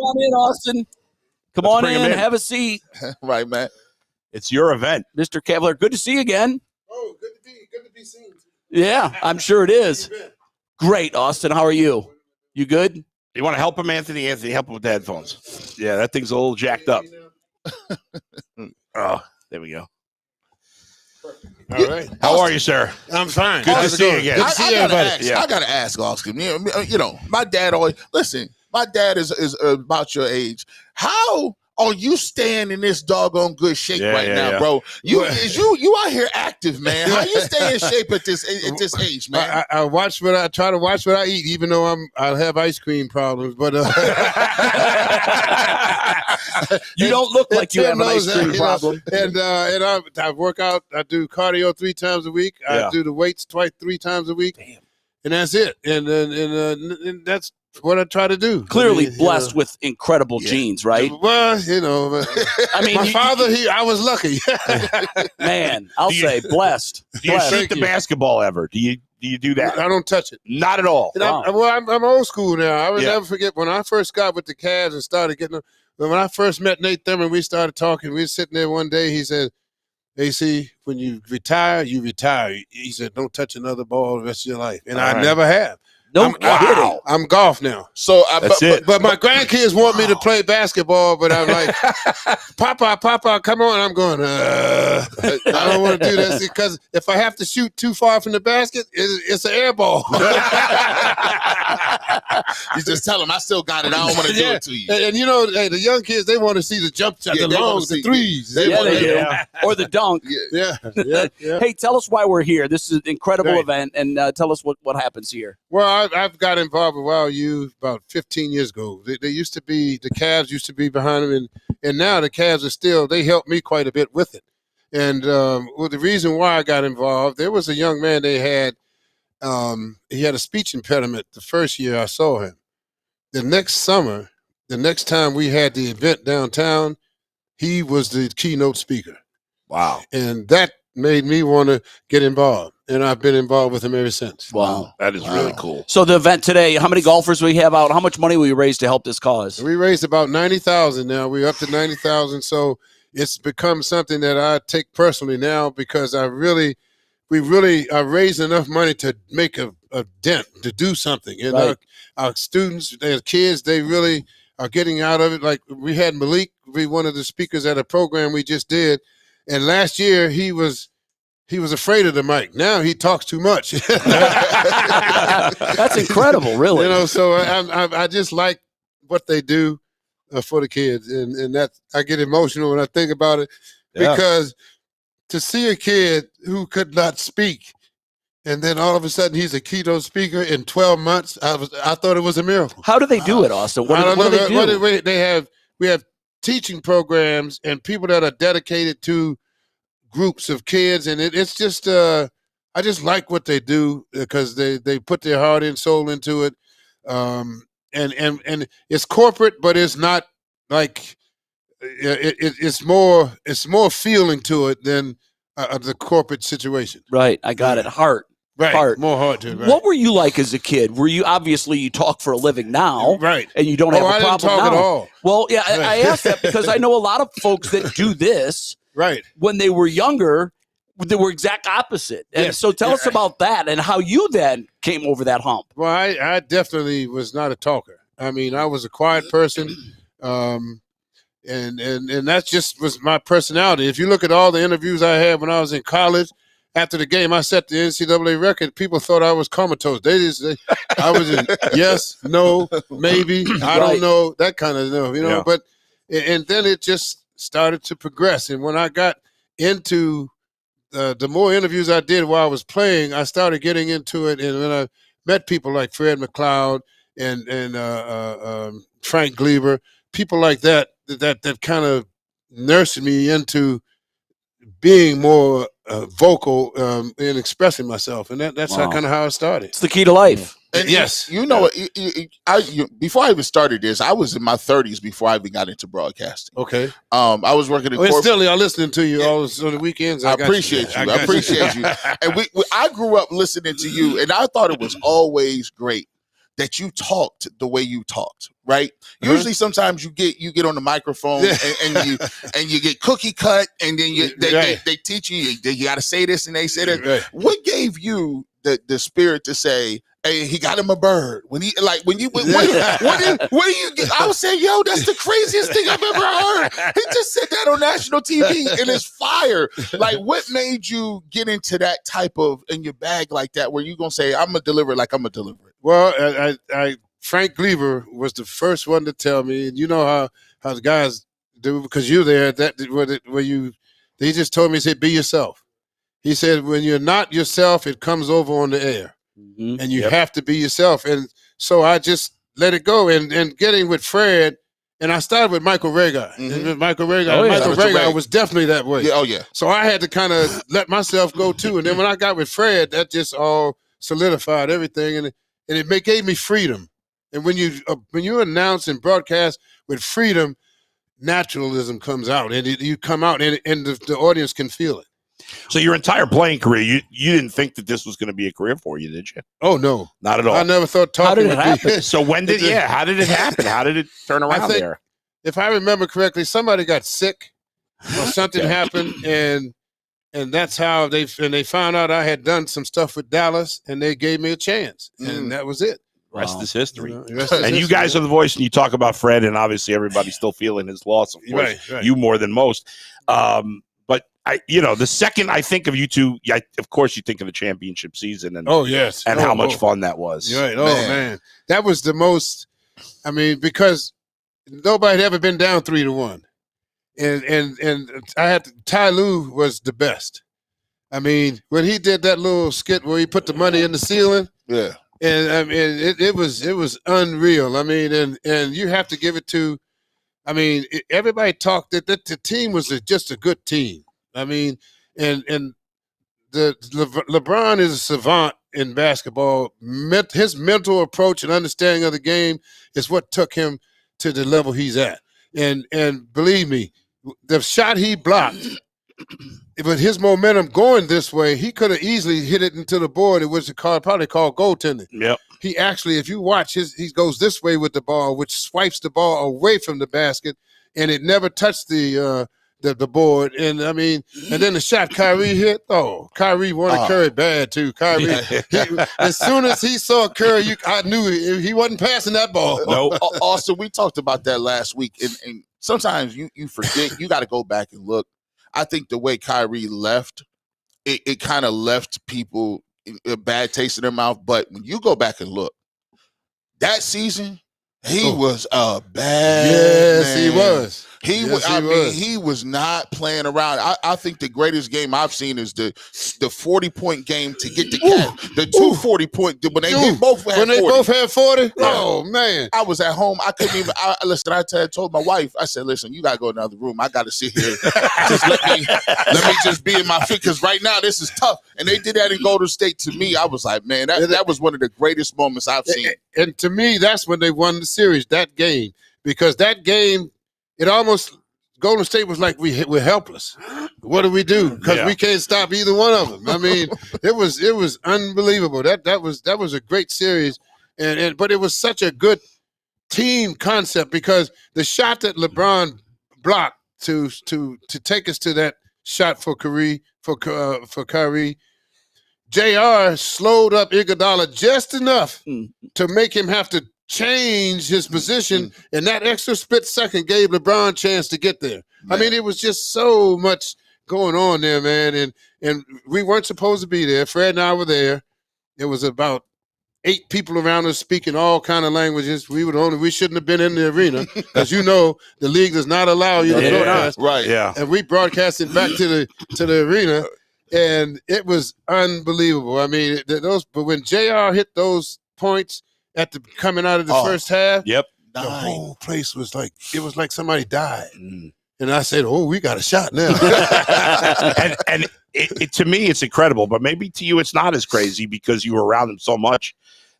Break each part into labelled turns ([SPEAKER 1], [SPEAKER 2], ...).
[SPEAKER 1] on in, Austin. Come on in, have a seat.
[SPEAKER 2] Right, man.
[SPEAKER 3] It's your event.
[SPEAKER 1] Mr. Cavalier, good to see you again.
[SPEAKER 4] Oh, good to be seen.
[SPEAKER 1] Yeah, I'm sure it is. Great, Austin. How are you? You good?
[SPEAKER 3] You want to help him, Anthony? Anthony, help him with the headphones. Yeah, that thing's a little jacked up. Oh, there we go.
[SPEAKER 4] All right.
[SPEAKER 3] How are you, sir?
[SPEAKER 4] I'm fine.
[SPEAKER 3] Good to see you again.
[SPEAKER 4] Good to see everybody.
[SPEAKER 2] I gotta ask, Austin. You know, my dad always listen. My dad is about your age. How are you staying in this doggone good shape now, bro? You out here active, man. How you stay in shape at this age, man?
[SPEAKER 4] I try to watch what I eat, even though I have ice cream problems. But
[SPEAKER 1] you don't look like you have an ice cream problem.
[SPEAKER 4] And I work out. I do cardio 3 times a week. I do the weights 3 times a week.
[SPEAKER 1] Damn.
[SPEAKER 4] And that's it. And that's what I try to do.
[SPEAKER 1] Clearly blessed with incredible genes, right?
[SPEAKER 4] Well, you know,
[SPEAKER 1] I mean,
[SPEAKER 4] my father, I was lucky.
[SPEAKER 1] Man, I'll say blessed.
[SPEAKER 3] Do you shoot the basketball ever? Do you do that?
[SPEAKER 4] I don't touch it.
[SPEAKER 3] Not at all.
[SPEAKER 4] Wow. I'm old school now. I will never forget when I first got with the Cavs and started getting them. When I first met Nate Thurman, we started talking. We were sitting there one day. He said, AC, when you retire, you retire. He said, don't touch another ball the rest of your life. And I never have.
[SPEAKER 1] No kidding.
[SPEAKER 4] I'm golf now.
[SPEAKER 2] So
[SPEAKER 4] but my grandkids want me to play basketball, but I'm like, Papa, come on. I'm going, I don't want to do this because if I have to shoot too far from the basket, it's an air ball.
[SPEAKER 2] You just tell them I still got it. I don't want to do it to you.
[SPEAKER 4] And you know, the young kids, they want to see the jump shot, the threes.
[SPEAKER 1] Or the dunk.
[SPEAKER 4] Yeah.
[SPEAKER 1] Hey, tell us why we're here. This is an incredible event, and tell us what happens here.
[SPEAKER 4] Well, I've got involved with Wild U about 15 years ago. They used to be, the Cavs used to be behind them, and now the Cavs are still, they helped me quite a bit with it. And the reason why I got involved, there was a young man they had, he had a speech impediment the first year I saw him. The next summer, the next time we had the event downtown, he was the keynote speaker.
[SPEAKER 3] Wow.
[SPEAKER 4] And that made me want to get involved. And I've been involved with him ever since.
[SPEAKER 1] Wow.
[SPEAKER 3] That is really cool.
[SPEAKER 1] So the event today, how many golfers we have out? How much money will you raise to help this cause?
[SPEAKER 4] We raised about $90,000 now. We're up to $90,000. So it's become something that I take personally now because I raised enough money to make a dent, to do something. And our students, their kids, they really are getting out of it. Like we had Malik be one of the speakers at a program we just did. And last year he was afraid of the mic. Now he talks too much.
[SPEAKER 1] That's incredible, really.
[SPEAKER 4] You know, so I just like what they do for the kids, and that I get emotional when I think about it because to see a kid who could not speak, and then all of a sudden he's a keynote speaker in 12 months, I thought it was a miracle.
[SPEAKER 1] How do they do it, Austin? What do they do?
[SPEAKER 4] We have teaching programs and people that are dedicated to groups of kids, and it's just I just like what they do because they put their heart and soul into it, and it's corporate, but it's not like it's more feeling to it than the corporate situation.
[SPEAKER 1] Right, I got it. Heart.
[SPEAKER 4] Right, more heart to it. Right.
[SPEAKER 1] What were you like as a kid? Were you obviously you talk for a living now,
[SPEAKER 4] right?
[SPEAKER 1] And you don't have a problem
[SPEAKER 4] I didn't talk
[SPEAKER 1] now.
[SPEAKER 4] At all.
[SPEAKER 1] Well, yeah, I asked that because I know a lot of folks that do this.
[SPEAKER 4] Right.
[SPEAKER 1] When they were younger, they were exact opposite. And so tell us about that and how you then came over that hump.
[SPEAKER 4] Well, I definitely was not a talker. I mean, I was a quiet person. And that just was my personality. If you look at all the interviews I had when I was in college, after the game, I set the NCAA record. People thought I was comatose. I was in yes, no, maybe, I don't know, that kind of stuff, you know. Yeah. But and then it just started to progress. And when I got into the more interviews I did while I was playing, I started getting into it. And when I met people like Fred McLeod and Frank Gleber, people like that kind of nursed me into being more vocal in expressing myself, and that's kind of how it started.
[SPEAKER 1] It's the key to life.
[SPEAKER 2] And yes, you know, before I even started this, I was in my 30s before I even got into broadcasting.
[SPEAKER 4] Okay,
[SPEAKER 2] I was working in
[SPEAKER 4] Instantly, I'm listening to you all on the weekends. I
[SPEAKER 2] appreciate you. I appreciate you. And I grew up listening to you, and I thought it was always great that you talked the way you talked, right? Usually, sometimes you get on the microphone and you get cookie cut, and then they teach you got to say this and they say that.
[SPEAKER 4] Right.
[SPEAKER 2] What gave you the spirit to say, hey, he got him a bird? What do you get? I was saying, yo, that's the craziest thing I've ever heard. He just said that on national TV and it's fire. Like, what made you get into that type of in your bag like that, where you gonna say, I'm gonna deliver it like I'm gonna deliver it?
[SPEAKER 4] Well, I Frank Gleaver was the first one to tell me, and you know how the guys do, because you're there. He just told me, he said, be yourself. He said, when you're not yourself, it comes over on the air, and you have to be yourself. And so I just let it go. And getting with Fred, and I started with Michael Reagan. And Michael Reagan was definitely that way.
[SPEAKER 2] Yeah, oh yeah.
[SPEAKER 4] So I had to kind of let myself go too. And then when I got with Fred, that just all solidified everything, and it gave me freedom. And when you announce and broadcast with freedom, naturalism comes out, and you come out, and the audience can feel it.
[SPEAKER 3] So your entire playing career, you didn't think that this was going to be a career for you, did you?
[SPEAKER 4] Oh no,
[SPEAKER 3] not at all.
[SPEAKER 4] I never thought talking.
[SPEAKER 1] How did it happen?
[SPEAKER 3] So how did it happen? How did it turn around there?
[SPEAKER 4] If I remember correctly, somebody got sick or something happened, and that's how they found out I had done some stuff with Dallas, and they gave me a chance, and that was it.
[SPEAKER 3] Rest is history.
[SPEAKER 4] And
[SPEAKER 3] you guys are the voice, and you talk about Fred, and obviously everybody's still feeling his loss, of course,
[SPEAKER 4] right.
[SPEAKER 3] You more than most. But the second I think of you two, of course you think of the championship season, and how much fun that was.
[SPEAKER 4] Right. Oh man, that was the most. I mean, because nobody had ever been down 3-1, and I had Ty Lue was the best. I mean, when he did that little skit where he put the money in the ceiling, and I mean, it was unreal. I mean, and you have to give it to. I mean, everybody talked that the team was just a good team. I mean, and the LeBron is a savant in basketball. His mental approach and understanding of the game is what took him to the level he's at. And believe me, the shot he blocked, but his momentum going this way, he could have easily hit it into the board. It was probably called goaltending.
[SPEAKER 3] Yep.
[SPEAKER 4] He actually, if you watch he goes this way with the ball, which swipes the ball away from the basket, and it never touched the board. And I mean, and then the shot Kyrie hit. Oh, Kyrie wanted Curry bad too. Kyrie, as soon as he saw Curry, I knew he wasn't passing that ball.
[SPEAKER 2] No, Austin, we talked about that last week, and sometimes you forget. You got to go back and look. I think the way Kyrie left, it kind of left people a bad taste in their mouth. But when you go back and look, that season, he was a bad man.
[SPEAKER 4] He was.
[SPEAKER 2] He was not playing around. I think the greatest game I've seen is the 40-point game to get the cap. The 2 40-point when they both had 40.
[SPEAKER 4] Oh man!
[SPEAKER 2] I was at home. I couldn't even. Listen, I told my wife. I said, "Listen, you gotta go in the other room. I gotta sit here. Just let me just be in my fit, because right now this is tough." And they did that in Golden State. To me, I was like, man, that was one of the greatest moments I've seen.
[SPEAKER 4] And to me, that's when they won the series. That game, because that game. It almost Golden State was like we're helpless. What do we do? Because we can't stop either one of them. I mean, it was unbelievable. That was a great series, but it was such a good team concept, because the shot that LeBron blocked to take us to that shot for Kyrie, JR slowed up Iguodala just enough to make him have to change his position, and that extra split second gave LeBron a chance to get there. Man. I mean, it was just so much going on there, man, and we weren't supposed to be there. Fred and I were there. There was about 8 people around us speaking all kind of languages. We shouldn't have been in the arena, because the league does not allow you to broadcast.
[SPEAKER 2] Right. Yeah.
[SPEAKER 4] And we broadcasted back to the arena, and it was unbelievable. I mean, but when JR hit those points coming out of the first half, the whole place was like, it was like somebody died. And I said, "Oh, we got a shot now."
[SPEAKER 3] and to me, it's incredible, but maybe to you, it's not as crazy, because you were around him so much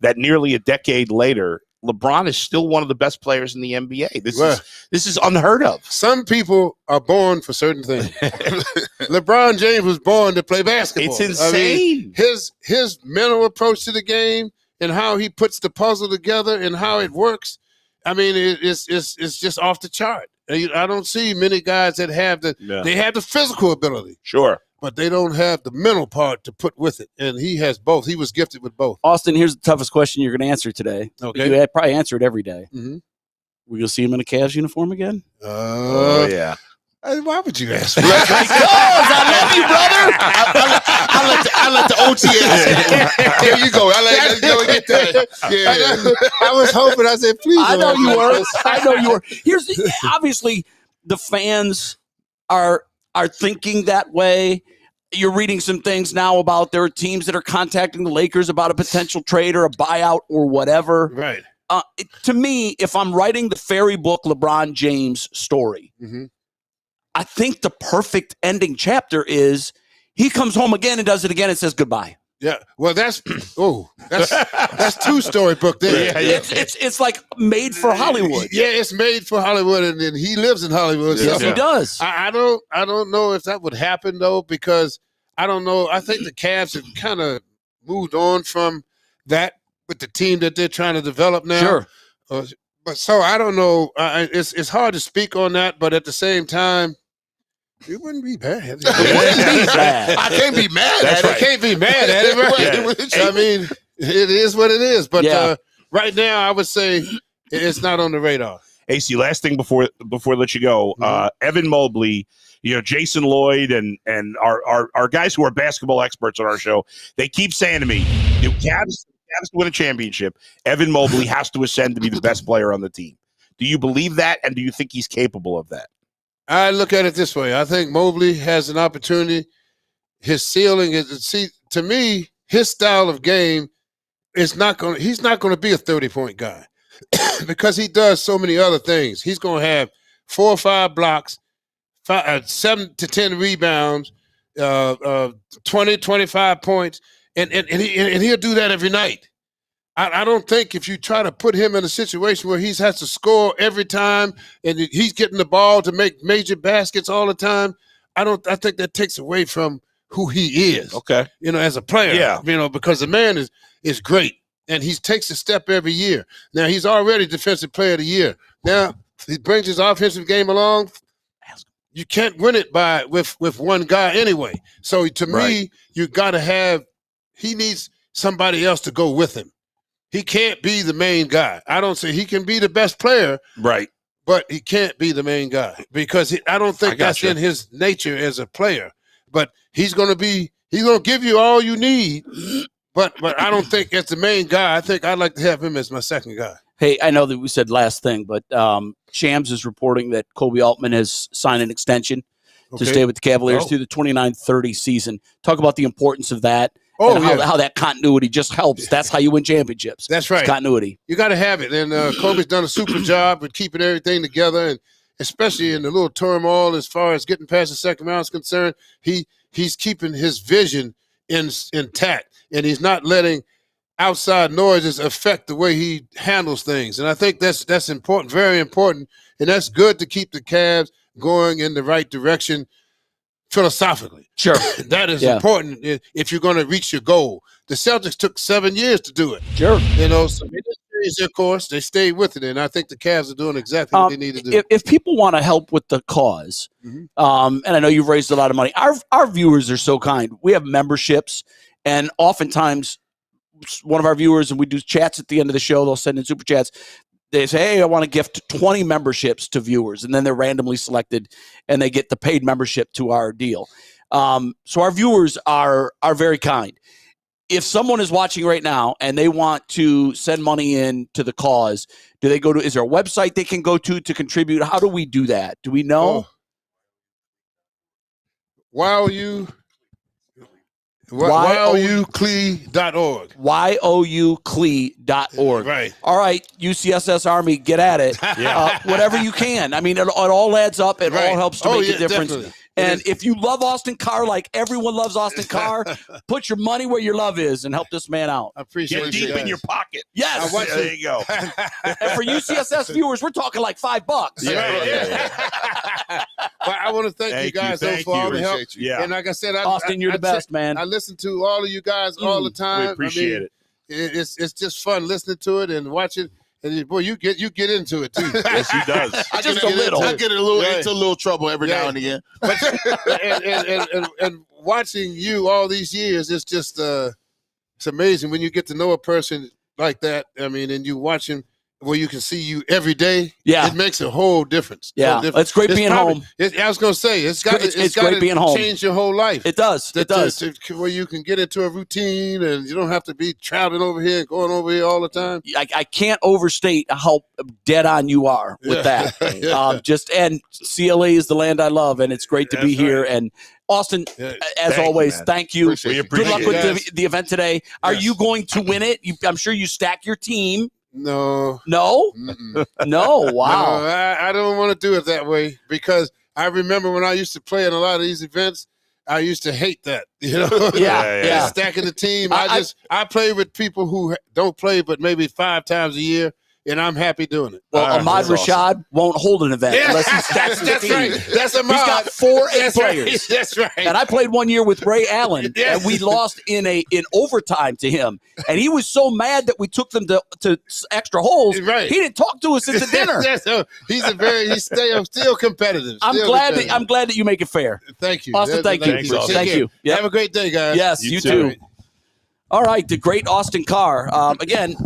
[SPEAKER 3] that nearly a decade later, LeBron is still one of the best players in the NBA. This is unheard of.
[SPEAKER 4] Some people are born for certain things. LeBron James was born to play basketball.
[SPEAKER 3] It's insane.
[SPEAKER 4] I mean, his mental approach to the game and how he puts the puzzle together and how it works. I mean, it's just off the chart. I don't see many guys that have they have the physical ability.
[SPEAKER 3] Sure.
[SPEAKER 4] But they don't have the mental part to put with it. And he has both. He was gifted with both.
[SPEAKER 1] Austin, here's the toughest question you're going to answer today.
[SPEAKER 4] Okay.
[SPEAKER 1] You probably answer it every day.
[SPEAKER 4] Mm-hmm.
[SPEAKER 1] Will you see him in a Cavs uniform again?
[SPEAKER 3] Yeah.
[SPEAKER 4] Why would you ask me?
[SPEAKER 2] Because I love you, brother. I let the OT ask. There you go. I let you get that. Yeah.
[SPEAKER 4] I was hoping. I said, please.
[SPEAKER 1] I know you were. I know you were. Obviously, the fans are thinking that way. You're reading some things now about there are teams that are contacting the Lakers about a potential trade or a buyout or whatever.
[SPEAKER 4] Right.
[SPEAKER 1] To me, if I'm writing the fairy book LeBron James story, I think the perfect ending chapter is he comes home again and does it again and says goodbye.
[SPEAKER 4] Yeah. Well, that's two-story book there.
[SPEAKER 3] Yeah.
[SPEAKER 1] It's like made for Hollywood.
[SPEAKER 4] Yeah, it's made for Hollywood, and then he lives in Hollywood.
[SPEAKER 1] Yes,
[SPEAKER 4] So
[SPEAKER 1] he does.
[SPEAKER 4] I don't know if that would happen though, because I don't know. I think the Cavs have kind of moved on from that with the team that they're trying to develop now.
[SPEAKER 1] Sure.
[SPEAKER 4] But so I don't know. It's hard to speak on that, but at the same time, it wouldn't be bad.
[SPEAKER 2] I can't be mad at it.
[SPEAKER 4] I can't be mad at it. Right? I mean, it is what it is. But right now, I would say it's not on the radar.
[SPEAKER 3] AC, last thing before I let you go, Evan Mobley, Jason Lloyd, and our guys who are basketball experts on our show, they keep saying to me, Cavs to win a championship, Evan Mobley has to ascend to be the best player on the team. Do you believe that, and do you think he's capable of that?
[SPEAKER 4] I look at it this way. I think Mobley has an opportunity. His ceiling is, to me, his style of game is he's not going to be a 30-point guy because he does so many other things. He's going to have 4 or 5 blocks, 7 to 10 rebounds, 20, 25 points, and he'll do that every night. I don't think if you try to put him in a situation where he has to score every time and he's getting the ball to make major baskets all the time, I think that takes away from who he is.
[SPEAKER 3] Okay.
[SPEAKER 4] As a player.
[SPEAKER 3] Yeah.
[SPEAKER 4] Because the man is great and he takes a step every year. Now he's already defensive player of the year. Now he brings his offensive game along. You can't win it with one guy anyway. So to me, you got to he needs somebody else to go with him. He can't be the main guy. I don't say he can be the best player,
[SPEAKER 3] right?
[SPEAKER 4] But he can't be the main guy because I don't think that's in his nature as a player. But he's going to give you all you need. But I don't think as the main guy. I think I'd like to have him as my second guy.
[SPEAKER 1] Hey, I know that we said last thing, but Shams is reporting that Koby Altman has signed an extension to stay with the Cavaliers through the 29-30 season. Talk about the importance of that. How that continuity just helps. That's how you win championships.
[SPEAKER 4] That's right.
[SPEAKER 1] It's continuity.
[SPEAKER 4] You got to have it. And Kobe's done a super job with keeping everything together, and especially in the little turmoil as far as getting past the second round is concerned, he's keeping his vision intact, and he's not letting outside noises affect the way he handles things. And I think that's important, very important, and that's good to keep the Cavs going in the right direction philosophically.
[SPEAKER 1] Sure.
[SPEAKER 4] That is important if you're going to reach your goal. The Celtics took 7 years to do it.
[SPEAKER 1] Sure.
[SPEAKER 4] So they didn't change their course. They stayed with it, and I think the Cavs are doing exactly what they need to do.
[SPEAKER 1] If people want to help with the cause, and I know you've raised a lot of money, our viewers are so kind. We have memberships, and oftentimes one of our viewers, and we do chats at the end of the show, they'll send in super chats. They say, hey, I want to gift 20 memberships to viewers, and then they're randomly selected, and they get the paid membership to our deal. So our viewers are very kind. If someone is watching right now and they want to send money in to the cause, do they is there a website they can go to contribute? How do we do that? Do we know?
[SPEAKER 4] YOUCLE.org.
[SPEAKER 1] YOUCLE.org.
[SPEAKER 4] Right.
[SPEAKER 1] All right, UCSS Army, get at it. Whatever you can. I mean, it all adds up. It all helps to make a difference.
[SPEAKER 4] Definitely.
[SPEAKER 1] And if you love Austin Carr like everyone loves Austin Carr, put your money where your love is and help this man out.
[SPEAKER 4] I appreciate it.
[SPEAKER 3] Get deep in your pocket.
[SPEAKER 1] Yes.
[SPEAKER 3] There you go.
[SPEAKER 1] And for UCSS viewers, we're talking like $5.
[SPEAKER 4] Yeah. But I want to thank you guys for all the help.
[SPEAKER 3] Yeah.
[SPEAKER 4] And like I said,
[SPEAKER 1] Austin, you're the best, man.
[SPEAKER 4] I listen to all of you guys all the time.
[SPEAKER 3] We appreciate it.
[SPEAKER 4] It's just fun listening to it and watching. And boy, you get into it too.
[SPEAKER 3] Yes, he does.
[SPEAKER 2] I
[SPEAKER 1] Just
[SPEAKER 2] get
[SPEAKER 1] a little.
[SPEAKER 2] I get a little
[SPEAKER 4] Right.
[SPEAKER 2] into a little trouble every
[SPEAKER 4] Yeah.
[SPEAKER 2] now and again.
[SPEAKER 4] But, and watching you all these years, it's just it's amazing when you get to know a person like that. I mean, and you watch him where you can see you every day.
[SPEAKER 1] Yeah.
[SPEAKER 4] It makes a whole difference.
[SPEAKER 1] Yeah.
[SPEAKER 4] Whole difference.
[SPEAKER 1] It's great being home.
[SPEAKER 4] I was going to say, it's got
[SPEAKER 1] It's great being home.
[SPEAKER 4] change your whole life.
[SPEAKER 1] It does. It does.
[SPEAKER 4] Where you can get into a routine and you don't have to be traveling over here and going over here all the time.
[SPEAKER 1] I can't overstate how dead on you are with
[SPEAKER 4] Yeah.
[SPEAKER 1] that.
[SPEAKER 4] Yeah.
[SPEAKER 1] And CLA is the land I love, and it's great to be
[SPEAKER 4] That's
[SPEAKER 1] here.
[SPEAKER 4] right.
[SPEAKER 1] And Austin,
[SPEAKER 4] Yeah.
[SPEAKER 1] as
[SPEAKER 3] Thank you,
[SPEAKER 1] always,
[SPEAKER 3] man.
[SPEAKER 1] thank you.
[SPEAKER 2] Appreciate
[SPEAKER 3] We
[SPEAKER 2] you.
[SPEAKER 1] Good luck
[SPEAKER 3] appreciate
[SPEAKER 1] with
[SPEAKER 3] it.
[SPEAKER 1] the event today. Are
[SPEAKER 4] Yes.
[SPEAKER 1] you going to win it? I'm sure you stack your team.
[SPEAKER 4] No.
[SPEAKER 1] No?
[SPEAKER 4] Mm-mm.
[SPEAKER 1] No? Wow.
[SPEAKER 4] No, I don't want to do it that way because I remember when I used to play in a lot of these events, I used to hate that. You know,
[SPEAKER 1] Yeah.
[SPEAKER 4] stacking the team.
[SPEAKER 1] I-
[SPEAKER 4] I play with people who don't play, but maybe 5 times a year, and I'm happy doing it.
[SPEAKER 1] Well,
[SPEAKER 3] That's
[SPEAKER 1] Ahmad Rashad won't hold an event unless he stacks the
[SPEAKER 4] that's
[SPEAKER 1] team.
[SPEAKER 4] right. That's Ahmad.
[SPEAKER 1] He's got 4 A
[SPEAKER 4] That's
[SPEAKER 1] players.
[SPEAKER 4] Right. That's right.
[SPEAKER 1] And I played one year with Ray Allen,
[SPEAKER 4] Yes.
[SPEAKER 1] and we lost in overtime to him. And he was so mad that we took them to extra holes.
[SPEAKER 4] Right.
[SPEAKER 1] He didn't talk to us at the dinner.
[SPEAKER 4] He's still competitive.
[SPEAKER 1] I'm
[SPEAKER 4] Still
[SPEAKER 1] glad
[SPEAKER 4] competitive.
[SPEAKER 1] that you make it fair.
[SPEAKER 4] Thank you,
[SPEAKER 1] Austin, thank you.
[SPEAKER 3] Thanks, Austin.
[SPEAKER 1] Thank you. Yep.
[SPEAKER 4] Have a great day, guys.
[SPEAKER 1] Yes,
[SPEAKER 3] You
[SPEAKER 1] you
[SPEAKER 3] too.
[SPEAKER 1] too. All right, the great Austin Carr. Again,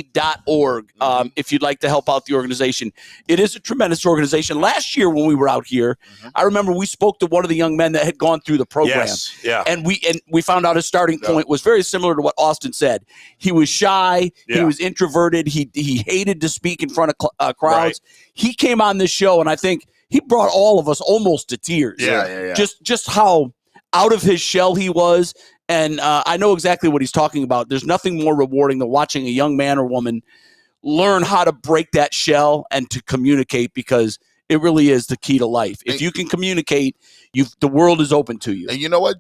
[SPEAKER 1] youcle.org if you'd like to help out the organization. It is a tremendous organization. Last year when we were out here, I remember we spoke to one of the young men that had gone through the program.
[SPEAKER 3] Yes. Yeah.
[SPEAKER 1] And we found out his starting point was very similar to what Austin said. He was shy. He
[SPEAKER 3] Yeah.
[SPEAKER 1] was introverted. He hated to speak in front of crowds.
[SPEAKER 3] Right.
[SPEAKER 1] He came on this show, and I think he brought all of us almost to tears.
[SPEAKER 3] Yeah.
[SPEAKER 1] Just how out of his shell he was. And I know exactly what he's talking about. There's nothing more rewarding than watching a young man or woman learn how to break that shell and to communicate, because it really is the key to life. If you can communicate, the world is open to you.
[SPEAKER 2] And you know what?